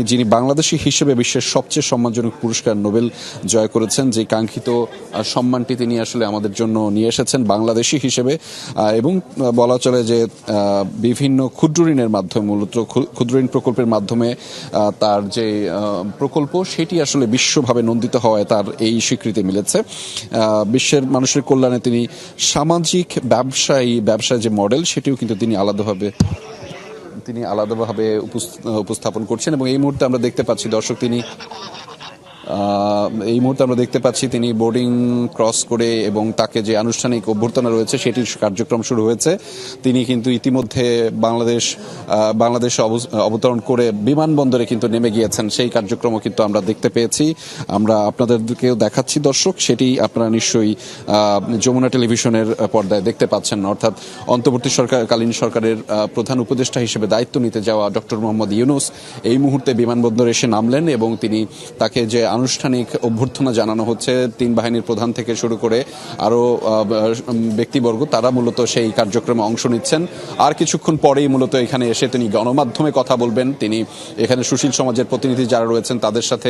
যিনি বাংলাদেশি হিসেবে বিশ্বের সবচেয়ে সম্মানজনক পুরস্কার নোবেল জয় করেছেন, যে কাঙ্ক্ষিত সম্মানটি তিনি আসলে আমাদের জন্য নিয়ে এসেছেন বাংলাদেশি হিসেবে। এবং বলা চলে যে বিভিন্ন ক্ষুদ্র ঋণের মাধ্যমে, মূলত ক্ষুদ্র ঋণ প্রকল্পের মাধ্যমে তার যে প্রকল্প সেটি আসলে বিশ্বভাবে নন্দিত হওয়ায় তার এই স্বীকৃতি মিলেছে। বিশ্বের মানুষের কল্যাণে তিনি সামাজিক ব্যবসায় যে মডেল সেটিও কিন্তু তিনি আলাদাভাবে উপস্থাপন করছেন। এবং এই মুহূর্তে আমরা দেখতে পাচ্ছি দর্শক, তিনি বোর্ডিং ক্রস করে এবং তাকে যে আনুষ্ঠানিক অভ্যর্থনা রয়েছে সেটির কার্যক্রম শুরু হয়েছে। তিনি কিন্তু ইতিমধ্যে বাংলাদেশে অবতরণ করে বিমানবন্দরে কিন্তু নেমে গিয়েছেন, সেই কার্যক্রমও কিন্তু আমরা দেখতে পেয়েছি। আমরা আপনাদেরকেও দেখাচ্ছি দর্শক, সেটি আপনারা নিশ্চয়ই যমুনা টেলিভিশনের পর্দায় দেখতে পাচ্ছেন। অর্থাৎ অন্তর্বর্তীকালীন সরকারের প্রধান উপদেষ্টা হিসেবে দায়িত্ব নিতে যাওয়া ডক্টর মোহাম্মদ ইউনূস এই মুহূর্তে বিমানবন্দরে এসে নামলেন এবং তাকে যে আনুষ্ঠানিক অভ্যর্থনা জানানো হচ্ছে, তিন বাহিনীর প্রধান থেকে শুরু করে আরও ব্যক্তিবর্গ, তারা মূলত সেই কার্যক্রমে অংশ নিচ্ছেন। আর কিছুক্ষণ পরেই মূলত এখানে এসে তিনি গণমাধ্যমে কথা বলবেন। তিনি এখানে সুশীল সমাজের প্রতিনিধি যারা রয়েছেন তাদের সাথে